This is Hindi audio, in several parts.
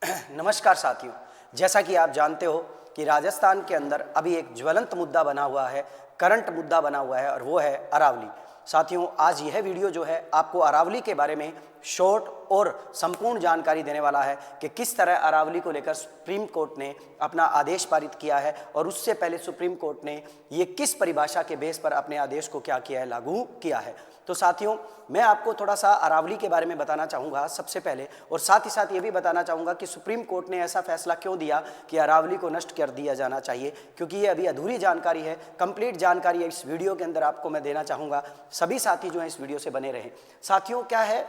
नमस्कार साथियों, जैसा कि आप जानते हो कि राजस्थान के अंदर अभी एक ज्वलंत मुद्दा बना हुआ है, करंट मुद्दा बना हुआ है और वो है अरावली। साथियों, आज यह वीडियो जो है आपको अरावली के बारे में शॉर्ट और संपूर्ण जानकारी देने वाला है कि किस तरह अरावली को लेकर सुप्रीम कोर्ट ने अपना आदेश पारित किया है और उससे पहले सुप्रीम कोर्ट ने ये किस परिभाषा के बेस पर अपने आदेश को क्या किया है, लागू किया है। तो साथियों, मैं आपको थोड़ा सा अरावली के बारे में बताना चाहूँगा सबसे पहले, और साथ ही साथ ये भी बताना चाहूँगा कि सुप्रीम कोर्ट ने ऐसा फैसला क्यों दिया कि अरावली को नष्ट कर दिया जाना चाहिए, क्योंकि ये अभी अधूरी जानकारी है। कंप्लीट जानकारी इस वीडियो के अंदर आपको मैं देना चाहूँगा। सभी साथी जो हैं इस वीडियो से बने रहें। साथियों, क्या है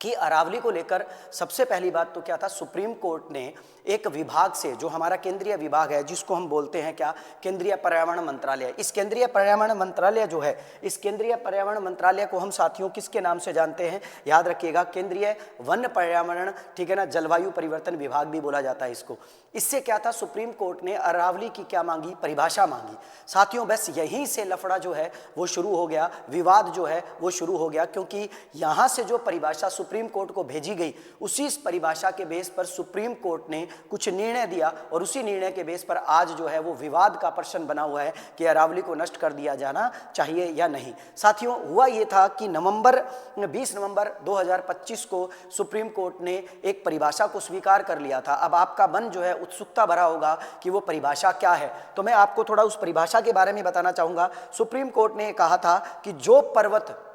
कि अरावली को लेकर सबसे पहली बात तो क्या था, सुप्रीम कोर्ट ने एक विभाग से, जो हमारा केंद्रीय विभाग है जिसको हम बोलते हैं क्या, केंद्रीय पर्यावरण मंत्रालय। इस केंद्रीय पर्यावरण मंत्रालय जो है, इस केंद्रीय पर्यावरण मंत्रालय को हम साथियों किसके नाम से जानते हैं, याद रखिएगा, केंद्रीय वन पर्यावरण, ठीक है ना, जलवायु परिवर्तन विभाग भी बोला जाता है इसको। इससे क्या था, सुप्रीम कोर्ट ने अरावली की क्या मांगी, परिभाषा मांगी। साथियों, बस यहीं से लफड़ा जो है वो शुरू हो गया, विवाद जो है वो शुरू हो गया, क्योंकि यहाँ से जो परिभाषा सुप्रीम कोर्ट को भेजी गई, उसी परिभाषा के बेस पर सुप्रीम कोर्ट ने कुछ निर्णय दिया और उसी निर्णय के बेस पर आज जो है वो विवाद का प्रश्न बना हुआ है कि अरावली को नष्ट कर दिया जाना चाहिए या नहीं। साथियों, हुआ ये था कि 20 नवंबर 2025 को सुप्रीम कोर्ट ने एक परिभाषा को स्वीकार कर लिया था। अब आपका मन जो है उत्सुकता भरा होगा कि वो परिभाषा क्या है, तो मैं आपको थोड़ा उस परिभाषा के बारे में बताना चाहूँगा। सुप्रीम कोर्ट ने कहा था कि जो पर्वत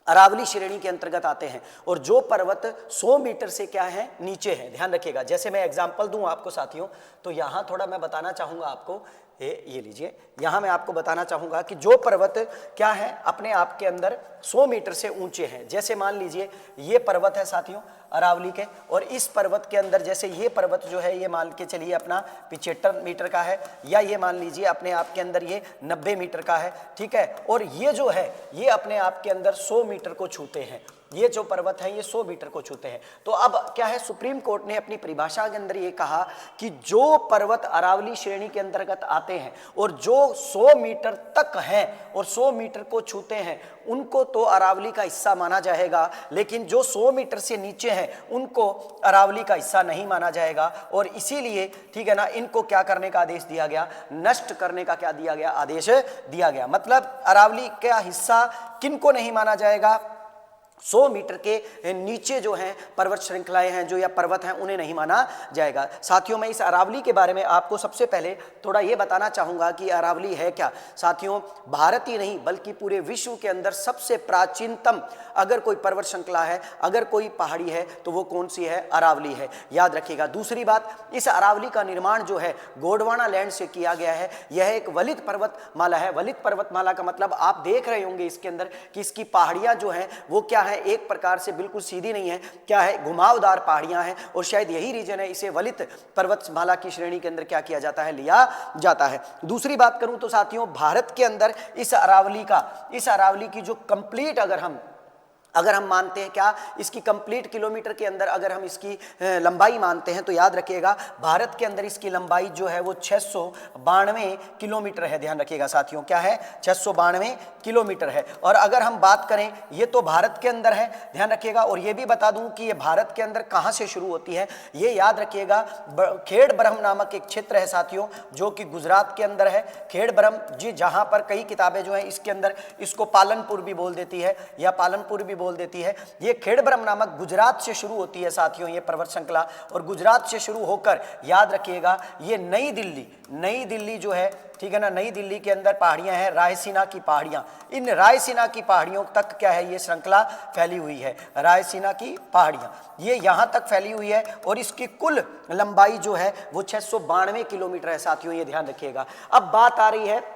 अरावली श्रेणी के अंतर्गत आते हैं और जो पर्वत 100 मीटर से क्या है, नीचे है। ध्यान रखिएगा, जैसे मैं एग्जांपल दूं आपको साथियों, तो यहाँ थोड़ा मैं बताना चाहूँगा आपको, ये लीजिए, यहाँ मैं आपको बताना चाहूँगा कि जो पर्वत क्या है, अपने आप के अंदर 100 मीटर से ऊंचे हैं। जैसे मान लीजिए ये पर्वत है साथियों अरावली के, और इस पर्वत के अंदर जैसे ये पर्वत जो है ये मान के चलिए अपना 75 मीटर का है, या ये मान लीजिए अपने आप के अंदर ये 90 मीटर का है, ठीक है, और ये जो है ये अपने आप के अंदर 100 मीटर को छूते हैं। ये जो पर्वत है ये 100 मीटर को छूते हैं। तो अब क्या है, सुप्रीम कोर्ट ने अपनी परिभाषा के अंदर ये कहा कि जो पर्वत अरावली श्रेणी के अंतर्गत आते हैं और जो 100 मीटर तक हैं और 100 मीटर को छूते हैं, उनको तो अरावली का हिस्सा माना जाएगा, लेकिन जो 100 मीटर से नीचे हैं उनको अरावली का हिस्सा नहीं माना जाएगा। और इसीलिए, ठीक है ना, इनको क्या करने का आदेश दिया गया, नष्ट करने का क्या दिया गया, आदेश दिया गया। मतलब अरावली का हिस्सा किनको नहीं माना जाएगा, 100 मीटर के नीचे जो हैं पर्वत श्रृंखलाएं हैं, जो या पर्वत हैं, उन्हें नहीं माना जाएगा। साथियों, मैं इस अरावली के बारे में आपको सबसे पहले थोड़ा ये बताना चाहूँगा कि अरावली है क्या। साथियों, भारत ही नहीं बल्कि पूरे विश्व के अंदर सबसे प्राचीनतम अगर कोई पर्वत श्रृंखला है, अगर कोई पहाड़ी है, तो वो कौन सी है, अरावली है, याद रखिएगा। दूसरी बात, इस अरावली का निर्माण जो है गोंडवाना लैंड से किया गया है। यह एक वलित पर्वतमाला है। वलित पर्वतमाला का मतलब आप देख रहे होंगे इसके अंदर कि इसकी पहाड़ियाँ जो हैं वो क्या है, एक प्रकार से बिल्कुल सीधी नहीं है, क्या है, घुमावदार पहाड़ियां हैं, और शायद यही रीजन है इसे वलित पर्वतमाला की श्रेणी के अंदर क्या किया जाता है, लिया जाता है। दूसरी बात करूं तो साथियों, भारत के अंदर इस अरावली की जो कंप्लीट अगर हम मानते हैं क्या, इसकी कंप्लीट किलोमीटर के अंदर अगर हम इसकी लंबाई मानते हैं, तो याद रखिएगा भारत के अंदर इसकी लंबाई जो है वो 692 किलोमीटर है। ध्यान रखिएगा साथियों, क्या है, 692 किलोमीटर है। और अगर हम बात करें, ये तो भारत के अंदर है, ध्यान रखिएगा। और ये भी बता दूं कि ये भारत के अंदर कहाँ से शुरू होती है, ये याद रखिएगा, खेड़ ब्रह्म नामक एक क्षेत्र है साथियों, जो कि गुजरात के अंदर है। खेड़ ब्रह्म जी, जहाँ पर कई किताबें जो हैं इसके अंदर इसको पालनपुर भी बोल देती है या पालनपुर भी बोल देती है। ये खेड़ ब्रह्म नामक गुजरात से शुरू होती है साथियों ये पर्वत श्रृंखला, और गुजरात से शुरू होकर याद रखिएगा ये नई दिल्ली जो है, ठीक है ना, नई दिल्ली के अंदर पहाड़ियां हैं, रायसीना की पहाड़ियां, इन रायसीना की पहाड़ियों तक क्या है, ये श्रृंखला फैली हुई है। रायसीना की पहाड़ियां ये यहां तक फैली हुई है, और इसकी कुल लंबाई जो है वो 692 किलोमीटर है साथियों, ये ध्यान रखिएगा। अब बात आ रही है,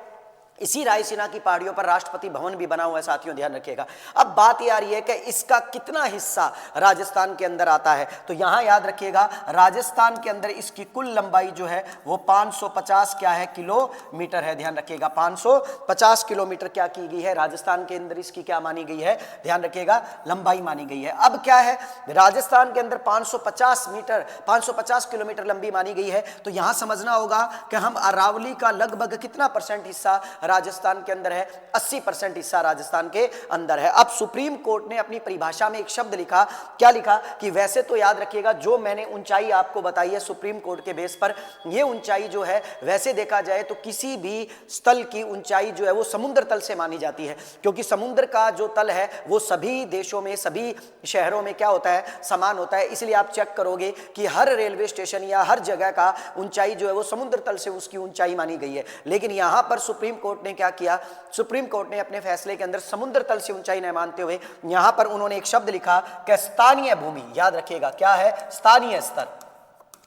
इसी रायसीना की पहाड़ियों पर राष्ट्रपति भवन भी बना हुआ है साथियों, ध्यान रखिएगा। अब बात यह आ रही है कि इसका कितना हिस्सा राजस्थान के अंदर आता है, तो यहां याद रखिएगा राजस्थान के अंदर इसकी कुल लंबाई जो है वो 550 क्या है, किलोमीटर है। ध्यान रखिएगा, 550 किलोमीटर क्या की गई है, राजस्थान के अंदर इसकी क्या मानी गई है, ध्यान रखिएगा, लंबाई मानी गई है। अब क्या है, राजस्थान के अंदर 550 किलोमीटर लंबी मानी गई है, तो यहां समझना होगा कि हम अरावली का लगभग कितना % हिस्सा राजस्थान के अंदर है, 80% हिस्सा राजस्थान के अंदर है। अब सुप्रीम कोर्ट ने अपनी परिभाषा में एक शब्द लिखा, क्या लिखा कि वैसे तो याद रखिएगा जो मैंने ऊंचाई आपको बताई है सुप्रीम कोर्ट के बेस पर, ये ऊंचाई जो है वैसे देखा जाए तो किसी भी स्थल की ऊंचाई जो है वो समुद्र तल से मानी जाती है, क्योंकि समुद्र का जो तल है वो सभी देशों में, सभी शहरों में क्या होता है, समान होता है। इसलिए आप चेक करोगे कि हर रेलवे स्टेशन या हर जगह का ऊंचाई जो है वो समुद्र तल से उसकी ऊंचाई मानी गई है। लेकिन यहां पर सुप्रीम कोर्ट ने क्या किया, सुप्रीम कोर्ट ने अपने फैसले के अंदर समुद्र तल से ऊंचाई न मानते हुए यहां पर उन्होंने एक शब्द लिखा कि स्थानीय भूमि, याद रखिएगा क्या है, स्थानीय स्तर,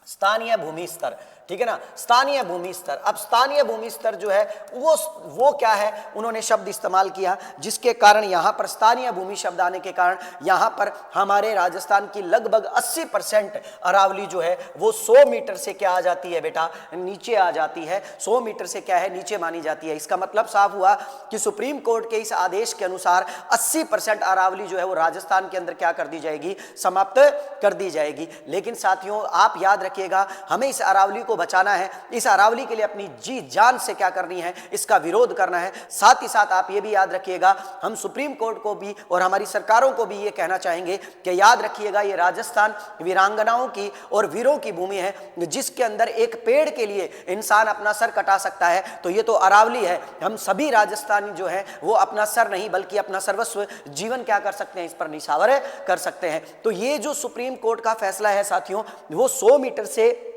स्थानीय भूमि स्तर, ठीक है ना, स्थानीय भूमि स्तर। अब स्थानीय भूमि स्तर जो है वो क्या है, उन्होंने शब्द इस्तेमाल किया, जिसके कारण यहां पर स्थानीय भूमि शब्द आने के कारण यहां पर हमारे राजस्थान की लगभग 80% अरावली जो है वो 100 मीटर से क्या आ जाती है बेटा, नीचे आ जाती है, 100 मीटर से क्या है, नीचे मानी जाती है। इसका मतलब साफ हुआ कि सुप्रीम कोर्ट के इस आदेश के अनुसार 80% अरावली जो है वो राजस्थान के अंदर क्या कर दी जाएगी, समाप्त कर दी जाएगी। लेकिन साथियों आप याद रखिएगा, हमें इस अरावली को बचाना है, इस अरावली के लिए अपनी जी जान से क्या करनी है, इसका विरोध करना है। साथ ही साथ आप ये भी याद रखिएगा, हम सुप्रीम कोर्ट को भी और हमारी सरकारों को भी ये कहना चाहेंगे कि याद रखिएगा ये राजस्थान वीरांगनाओं की और वीरों की भूमि है, जिसके अंदर एक पेड़ के लिए इंसान अपना सर कटा सकता है, तो ये तो अरावली है। हम सभी राजस्थानी जो है वो अपना सर नहीं बल्कि अपना सर्वस्व जीवन क्या कर सकते हैं, इस पर निछावर कर सकते हैं। तो ये जो सुप्रीम कोर्ट का फैसला है साथियों, वो 100 मीटर से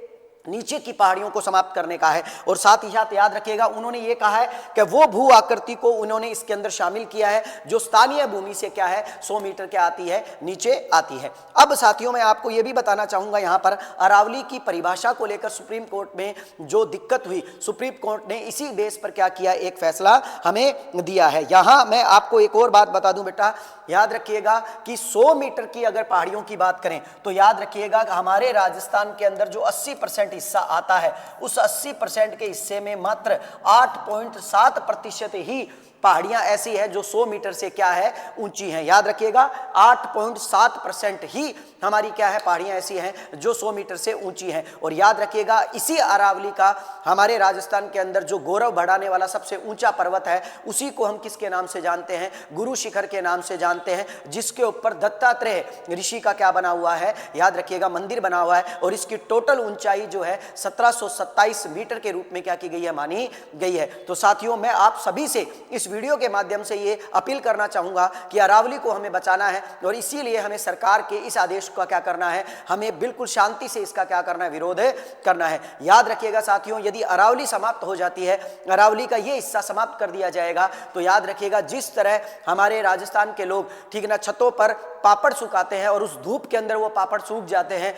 नीचे की पहाड़ियों को समाप्त करने का है। और साथ ही साथ याद रखिएगा उन्होंने ये कहा है कि वो भू आकृति को उन्होंने इसके अंदर शामिल किया है जो स्थानीय भूमि से क्या है, 100 मीटर क्या आती है, नीचे आती है। अब साथियों मैं आपको ये भी बताना चाहूंगा, यहाँ पर अरावली की परिभाषा को लेकर सुप्रीम कोर्ट में जो दिक्कत हुई, सुप्रीम कोर्ट ने इसी बेस पर क्या किया, एक फैसला हमें दिया है। यहाँ मैं आपको एक और बात बता दूं बेटा, याद रखिएगा कि 100 मीटर की अगर पहाड़ियों की बात करें तो याद रखिएगा हमारे राजस्थान के अंदर जो 80% हिस्सा आता है, उस 80% के हिस्से में मात्र 8.7% ही पहाड़ियां ऐसी है जो 100 मीटर से क्या है, ऊंची हैं। याद रखिएगा 8.7% ही हमारी क्या है, पहाड़ियां ऐसी हैं जो 100 मीटर से ऊंची हैं। और याद रखिएगा इसी अरावली का हमारे राजस्थान के अंदर जो गौरव बढ़ाने वाला सबसे ऊंचा पर्वत है, उसी को हम किसके नाम से जानते हैं, गुरु शिखर के नाम से जानते हैं, जिसके ऊपर दत्तात्रेय ऋषि का क्या बना हुआ है, याद रखिएगा मंदिर बना हुआ है। और इसकी टोटल ऊंचाई जो है 1727 मीटर के रूप में क्या की गई है, मानी गई है। तो साथियों मैं आप सभी से इस वीडियो के माध्यम से ये अपील करना चाहूंगा कि अरावली को हमें बचाना है, और इसीलिए हमें सरकार के इस आदेश का क्या करना है, हमें बिल्कुल शांति से इसका क्या करना है, विरोध करना है। याद रखिएगा साथियों, यदि अरावली समाप्त हो जाती है, अरावली का ये हिस्सा समाप्त कर दिया जाएगा, तो याद रखिएगा जिस तरह हमारे राजस्थान के लोग ठीक ना छतों पर पापड़ सुखाते हैं और उस धूप के अंदर वो पापड़ सूख जाते हैं,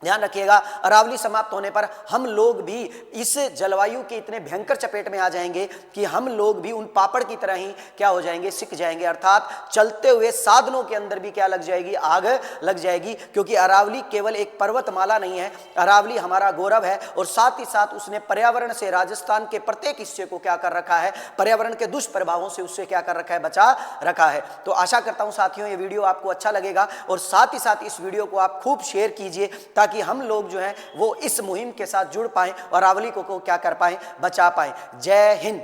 ध्यान रखिएगा अरावली समाप्त होने पर हम लोग भी इस जलवायु के इतने भयंकर चपेट में आ जाएंगे कि हम लोग भी उन पापड़ की तरह ही क्या हो जाएंगे, सिक जाएंगे। अर्थात चलते हुए साधनों के अंदर भी क्या लग जाएगी, आग लग जाएगी। क्योंकि अरावली केवल एक पर्वतमाला नहीं है, अरावली हमारा गौरव है, और साथ ही साथ उसने पर्यावरण से राजस्थान के प्रत्येक हिस्से को क्या कर रखा है, पर्यावरण के दुष्प्रभावों से उससे क्या कर रखा है, बचा रखा है। तो आशा करता हूं साथियों ये वीडियो आपको अच्छा लगेगा, और साथ ही साथ इस वीडियो को आप खूब शेयर कीजिए ताकि हम लोग जो हैं वो इस मुहिम के साथ जुड़ पाएं और अरावली को क्या कर पाएं, बचा पाएं। जय हिंद।